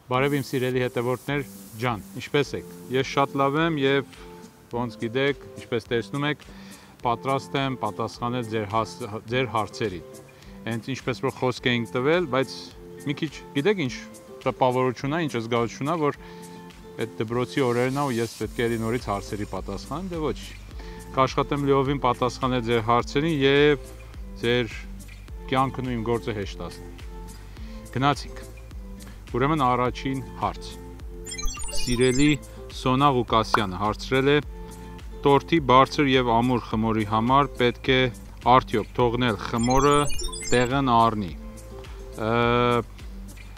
Բարև իմ սիրելի հետևորդներ ջան, ինչպե՞ս եք։ Ես շատ լավ եմ եւ ոնց գիտեք, ինչպես տեսնում եք, պատրաստ եմ պատասխանել ձեր հարցերին։ Հենց ինչպես որ խոսք էինք տվել, բայց մի քիչ գիտեք ինչ տպավորություն է, ինչ զգացություն է, որ այդ դպրոցի օրերն է ու ես պետք է նորից հարցերի պատասխանեմ, դե ոչ։ Կաշխատեմ լիովին պատասխանել ձեր հարցերին եւ ձեր կյանքն ու իմ գործը հեշտացնել։ Գնացինք։ Ուրեմն առաջին հարց։ Սիրելի Սոնա Ղուկասյանը հարցրել է. տորթի բարձր եւ ամուր խմորի համար պետք է արդյոք թողնել խմորը տեղն առնի։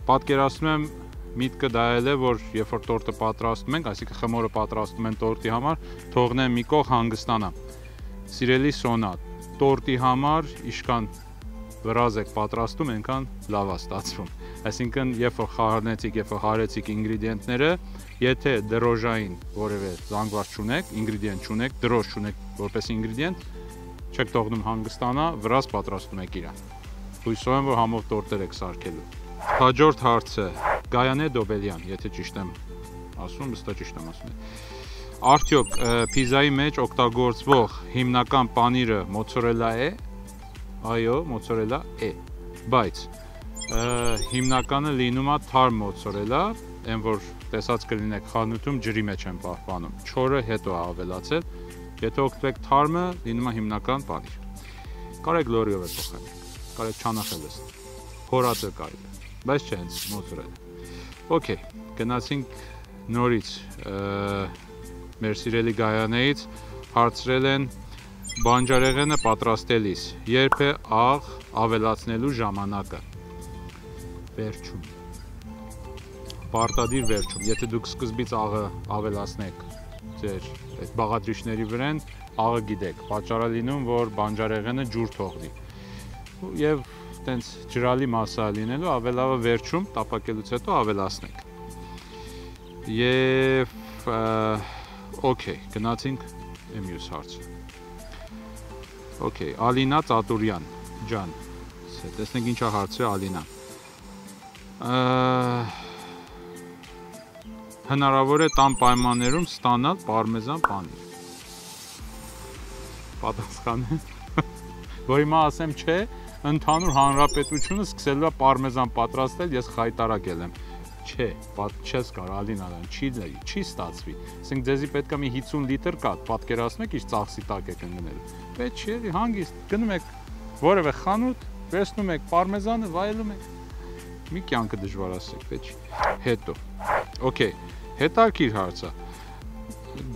Պատկերացնում եմ միտքը դա է, որ երբ որ տորտը պատրաստում ենք, այսինքն խմորը պատրաստում են տորտի համար, թողնեմ մի կողմ հանգստանա։ Սիրելի Սոնա, տորտի համար իշքան վրազ եք պատրաստում, այնքան լավ է ստացվում։ Այսինքն, երբ որ խառնեցիք, երբ որ հարեցիք ինգրեդիենտները, եթե դրոժային որևէ զանգված չունեք, ինգրեդիենտ չունեք, դրոժ չունեք որպես ինգրեդիենտ, չեք թողնում հանգստանա, վրազ պատրաստում եք իրան։ Հույսով եմ, որ համով տորտեր եք սարքելու։ Հաջորդ հարցը Գայանե Դոբելյան, եթե ճիշտ եմ ասում, վստահ ճիշտ եմ ասում։ Արդյոք պիզայի մեջ օգտագործվող հիմնական պանիրը մոցարելա է։ Այո, մոցարելա է, բայց հիմնականը լինում է թարմ մոցարելա, այն որ տեսած կլինեք խանութում ջրի մեջ են պահպանում, չորը հետո է ավելացել, եթե օգտվեք թարմը, լինում է հիմնական պանիր։ Կարեք լորիով է փոխել, կարեք չանախելես, փորածը կարելի է, բայց չէ հենց մոցարելա։ Okay, գնացինք նորից մեր սիրելի Գայանեից, հարցրել են բանջարեղենը պատրաստելիս, երբ է աղ ավելացնելու ժամանակը։ Վերջում։ Պարտադիր վերջում, եթե դուք սկզբից աղը ավելացնեք ձեր այդ բաղադրիչների վրան, աղը գիտեք, պատճառը լինում, որ բանջարեղենը ջուր թողնի։ Եվ տենց ջրալի մասա լինելու, ավելավը վերջում, տապակելուց հետո ավելացնեք։ Եվ okay, գնացինք մյուս հարցը։ Okay, Ալինա Ծատուրյան ջան, տեսնենք ինչա հարցը Ալինա։ Հնարավոր է տան պայմաններում ստանալ պարմեզան պանիր։ Պատասխանը, որ հիմա ասեմ չէ, ընդհանուր հանրապետությունը սկսելու է պարմեզան պատրաստել, ես խայտարակել եմ։ Չէ, չես կարող Ալինան, չի ստացվի։ Ասենք ձեզի պետք է մի 50 լիտր կաթ, պատկերացնեք ինչ ծախսի տակ եք ընկնելու։ Պետք չէ, հանգիստ գնում եք որևէ խանութ, վերցնում եք պարմեզանը, վայելում եք։ Մի կյանքը դժվարացեք, պետք չի։ Հետո։ Okay, հետաքրքիր հարց է։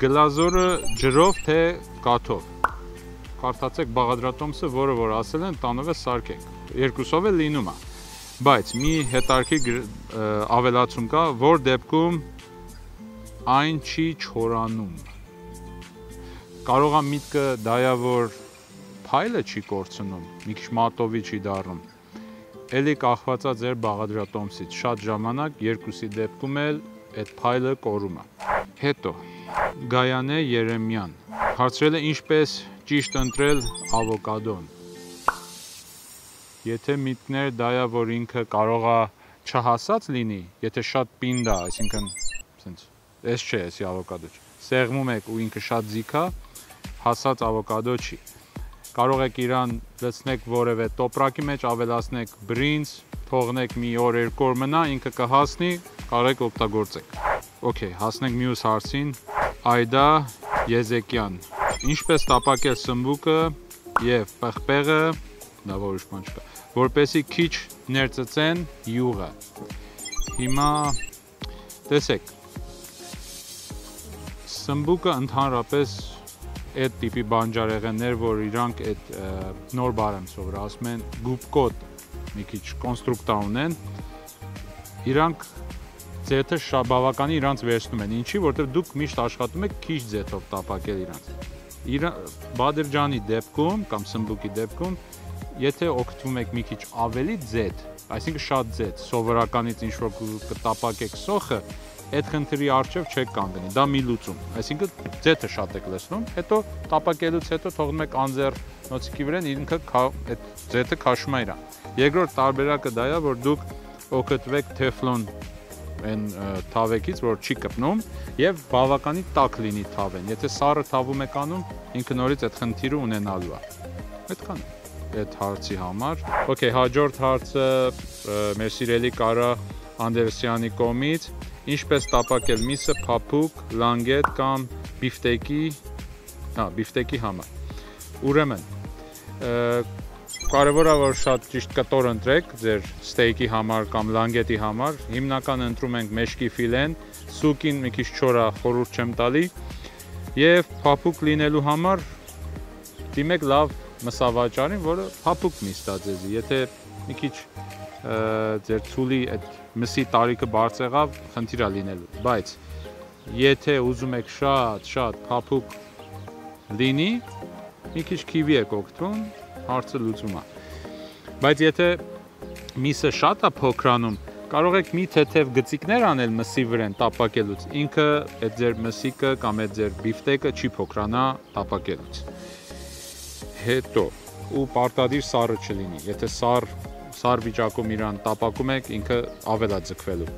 Գլազորը ջրով թե կաթով։ Կարդացեք բաղադրատոմսը, որը որ ասել են, տանով է սարքեք։ Երկուսով է լինում է։ Բայց մի հետաքրքիր ավելացում կա, որ դեպքում այն չի չորանում։ Կարող է միտքը դա է, որ փայլը չի կորցնում, մի քիչ մատովի չի դառնում։ Էլի կախված է ձեր բաղադրատոմսից, շատ ժամանակ երկուսի դեպքում էլ այդ փայլը կորում է։ Հետո Գայանե Երեմյան հարցրել է ինչպես ճիշտ ընտրել ավոկադոն։ Եթե միտքներ դա է, որ ինքը կարող է չհասած լինի, եթե շատ պինդ է, այսինքն սենց էս չէ, էսի ավոկադո չի։ Սեղմում եք ու ինքը շատ ձիգ է, հասած ավոկադո չի։ Կարող եք իրան լցնեք որևէ տոպրակի մեջ, ավելացնեք բրինձ, թողնեք մի օր երկու օր մնա, ինքը կհասնի, կարող եք օգտագործեք։ Okay, հասնենք մյուս հարցին։ Այդա Եզեկյան։ Ինչպես տապակել սմբուկը եւ պղպեղը, դա որոշ բան չկա, որպեսզի քիչ ներծծեն յուղը։ Հիմա տեսեք, սմբուկը ընդհանրապես այդ տիպի բանջարեղեններ, որ իրանք այդ նոր բառ եմ սովորել, ասում են գուբկոտ, մի քիչ կոնստրուկտա ունեն, իրանք ձեթը բավականին իրանց վերցնում են, ինչի, որտեղ դուք միշտ աշխատում եք քիչ ձեթով տապակել իրանց։ Բադրջանի դեպքում կամ սմբուկի դեպքում, եթե օգտվում եք մի քիչ ավելի ձեթ, այսինքն շատ ձեթ, սովորականից ինչ-որ կտապակեք սոխը, այդ խնդրի առջև չեք կանգնի, դա մի լուծում, այսինքն ձեթը շատ եք լցնում, հետո տապակելուց հետո թողնում եք անձեռ նոցիկի վրան, ինքը այդ ձեթը քաշում է իրան։ Երկրորդ տարբերակը դա է, որ դուք օգտվեք թեֆլոն այն թավեքից, որ չի կպնում եւ բավականին տաք լինի թավեն։ Եթե սառը թավում եք անում, ինքը նորից այդ խնդիրը ունենալու է։ Այդքան է այդ հարցի համար։ Okay, հաջորդ հարցը մեր սիրելի Կարա Անդերսյանի կողմից, ինչպես տապակել միսը փափուկ, լանգետ կամ բիֆտեկի համար։ Ուրեմն, կարևոր է որ շատ ճիշտ կտոր ընտրեք ձեր ստեյքի համար կամ լանգետի համար։ Հիմնական ընտրում ենք մեջքի ֆիլեն, սուկին մի քիչ չորա խորհուրդ չեմ տալի եւ փափուկ լինելու համար դիմեք լավ մսավաճարին, որը փափուկ միս տա ձեզի։ Եթե մի քիչ ձեր ցուլի այդ մսի տարիքը բարձ եղավ, խնդիր է լինելու։ Բայց եթե ուզում եք շատ փափուկ լինի, մի քիչ քիվի եք օգտվում, հարցը լուծում է։ Բայց եթե միսը շատ է փոքրանում, կարող եք մի թեթև գծիկներ անել մսի վրան տապակելուց։ Ինքը այդ ձեր մսիկը կամ այդ ձեր բիֆտեկը չի փոքրանա տապակելուց։ Հետո ու պարտադիր սառը չլինի։ Եթե սառ վիճակում իրան տապակում եք, ինքը ավել է ձգվելու։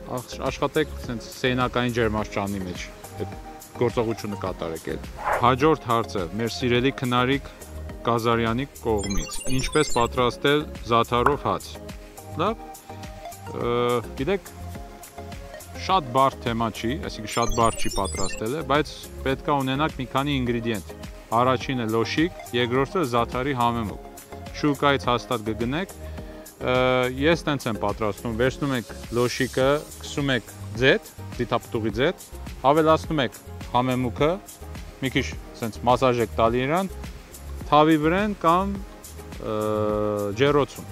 Աշխատեք sense սենակային ջերմաշճանի մեջ այդ գործողությունը կատարեք էլ։ Հաջորդ հարցը մեր սիրելի քնարիկ Կազարյանի կողմից։ Ինչպես պատրաստել զաթարով հաց։ Լավ։ Գիտեք, շատ բարդ թեմա չի, այսինքն շատ բարդ չի պատրաստելը, բայց պետք է ունենաք մի քանի ինգրեդիենտ։ Առաջինը լոշիկ, երկրորդը զաթարի համեմուկ։ Շուկայից հաստատ կգնեք։ Ես տենց եմ պատրաստում, վերցնում եք լոշիկը, քսում եք ձեթ, ձիթապտուղի ձեթ, ավելացնում եք համեմուկը, մի քիչ սենց մասաժ եք տալի իրան, թավի վրան կամ ջեռոցում։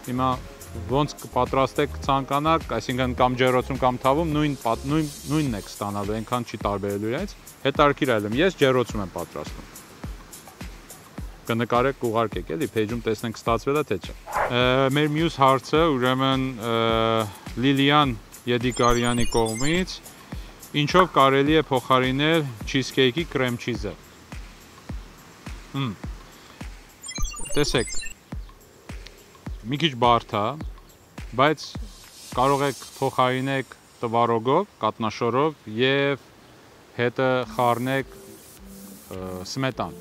Հիմա ոնց կպատրաստեք ցանկանաք, այսինքն կամ ջեռոցում կամ թավում նույնն եք ստանալու, այնքան չի տարբերելու իրենց։ Հետարքիր այլեմ, ես ջեռոցում եմ պատրաստում։ Կնկարեք, կուղարկեք, էլի page-ում տեսնենք ստացվել է թե չէ։ Մեր մյուս հարցը, ուրեմն Լիլիան Եդիկարյանի կողմից, ինչով կարելի է փոխարինել cheesecake-ի կրեմ չիզը։ Տեսեք, մի քիչ բարդ է, բայց կարող եք փոխարինեք տվարոգով, կատնաշորով եւ հետը խառնեք սմետան։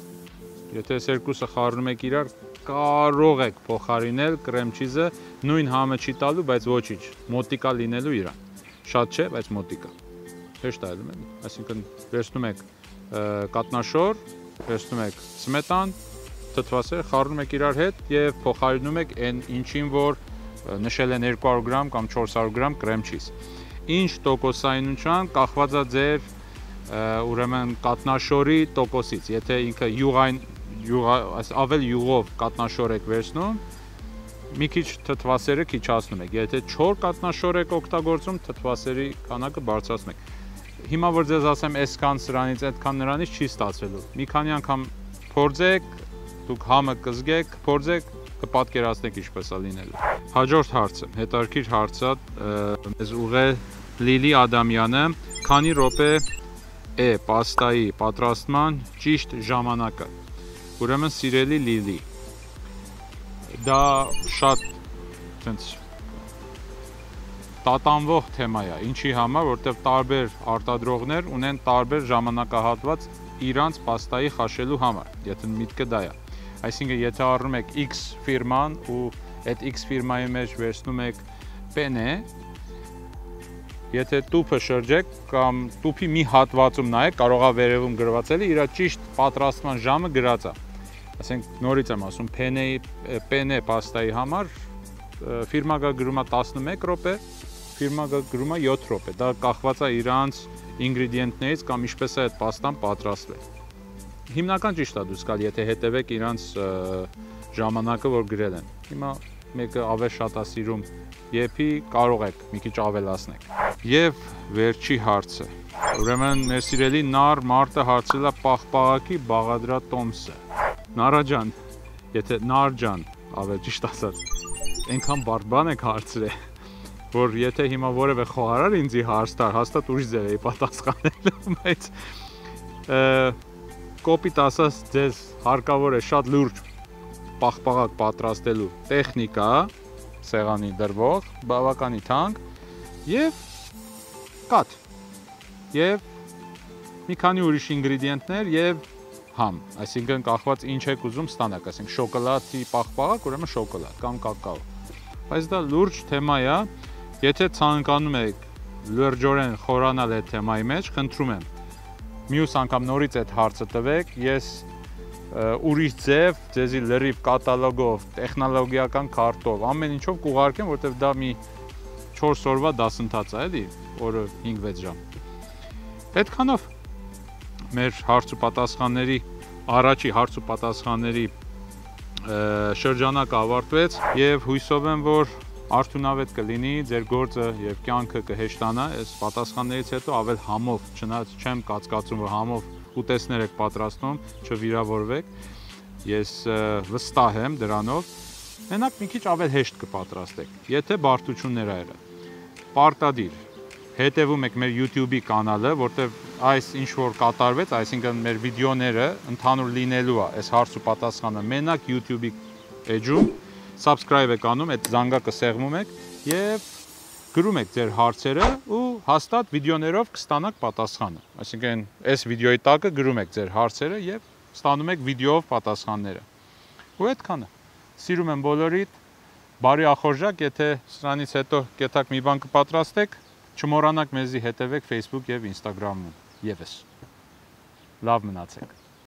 Եթե այս երկուսը խառնում եք իրար, կարող եք փոխարինել կրեմ չիզը, նույն համը չի տալու, բայց ոչինչ, մոտիկա լինելու իրան։ Շատ չէ, բայց մոտիկա։ Հեշտ է ելում, այսինքն վերցնում եք կատնաշոր, վերցնում եք սմետան, թթվասեր, խառնում եք իրար հետ եւ փոխարինում եք այն ինչին, որ նշել են 200 գրամ կամ 400 գրամ կրեմ չիզ։ Ինչ տոկոսայնության կախված է ձեր ուրեմն կատնաշորի տոկոսից։ Եթե ինքը ավել յուղով կատնաշոր եք վերցնում, մի քիչ թթվասերը քիչացնում եք։ Եթե չոր կատնաշոր եք օգտագործում, թթվասերի քանակը բարձրացնում եք։ Հիմա որ ձեզ ասեմ, այսքան սրանից, այդքան նրանից չի ստացվելու։ Մի քանի անգամ փորձեք, դուք համը կզգեք, փորձեք, կպատկերացնեք ինչպես է լինելու։ Հաջորդ հարցը, հետարքիր հարցը, մեզ ուղղել Լիլի Ադամյանը, քանի րոպե է պաստայի պատրաստման ճիշտ ժամանակը։ Ուրեմն սիրելի Լիլի, դա շատ տատանվող թեմա է, ինչի համար, որտեղ տարբեր արտադրողներ ունեն տարբեր ժամանակահատված իրանց պաստայի խաշելու համար, եթե միտքը դա է։ Այսինքն, եթե առնում եք X ֆիրման ու այդ X ֆիրմայի մեջ վերցնում եք պենե, եթե տուփը շրջեք կամ տուփի մի հատվածում նայեք, կարող է վերևում գրված էլի իր ճիշտ պատրաստման ժամը գրած է։ Ասենք նորից եմ ասում, պենե պաստայի համար ֆիրմա գրում է 11 րոպե, ֆիրմա գրում է 7 րոպե։ Դա կախված է իրանց ինգրեդիենտներից կամ ինչպես է այդ պաստան պատրաստվել։ Հիմնական ճիշտ է դուրս գալ, եթե հետևեք իրանց ժամանակը, որ գրել են։ Հիմա մեկը ավել շատ է սիրում եփի, կարող եք մի քիչ ավելացնեք։ Եվ վերջի հարցը։ Ուրեմն մեր սիրելի Նար Մարտը հարցել է պաղպաղակի Բաղադրատոմսը։ Նարա ջան, եթե Նար ջան, ավել ճիշտ ասած, այնքան բարդ բան եք հարցրել, որ եթե հիմա որևէ խոհարար ինձի հարց տար, հաստատ ուրիշ ձև էի պատասխանել, բայց կոպիտ ասած ձեզ հարկավոր է շատ լուրջ պաղպաղակ պատրաստելու տեխնիկա, սեղանի դրվող, բավականի թանկ եւ կաթ եւ մի քանի ուրիշ ինգրեդիենտներ եւ համ, այսինքն կախված ինչ եք ուզում ստանաք, այսինքն շոկոլադի պաղպաղակ, ուրեմն շոկոլադ կամ կակաո։ Բայց դա լուրջ թեմա է, եթե ցանկանում եք լրջորեն խորանալ այդ թեմայի մեջ, խնդրում եմ մյուս անգամ նորից այդ հարցը տվեք, ես ուրիշ ձև, ձեզի լրիվ կատալոգով, տեխնոլոգիական քարտով, ամեն ինչով կուղարկեմ, որտեվ դա մի 4 օրվա դասընթաց է, էլի, օրը 5-6 ժամ։ Այդքանով մեր հարց ու պատասխանների առաջի հարց ու պատասխանների շրջանակը ավարտվեց եւ հույսով եմ, որ արդյունավետ կլինի, ձեր գործը եւ կյանքը կհեշտանա, այս պատասխաններից հետո ավել համով, չնայած չեմ կացկացում, որ համով ուտեսներ եք պատրաստում, չվիրավորվեք, ես վստահ եմ դրանով, մենակ մի քիչ ավել հեշտ կպատրաստեք, եթե բարդություններ ա եղել, պարտադիր, հետևում եք մեր YouTube-ի կանալը, որտեվ այս ինչ որ կատարվեց, այսինքն մեր վիդեոները ընդհանուր լինելու է, այս հարց ու պատասխանը մենակ YouTube-ի էջում, subscribe եք անում, այդ զանգակը սեղմում եք եւ գրում եք ձեր հարցերը ու հաստատ վիդեոներով կստանաք պատասխանը։ Այսինքն այս վիդեոյի տակը գրում եք ձեր հարցերը եւ ստանում եք վիդեոով պատասխանները։ Ու այդքանը։ Սիրում եմ բոլորիդ, բարի ախորժակ, եթե սրանից հետո կետակ մի բան կպատրաստեք, չմոռանաք մեզի հետևեք Facebook եւ Instagram-ում։ Եվս։ Լավ մնացեք։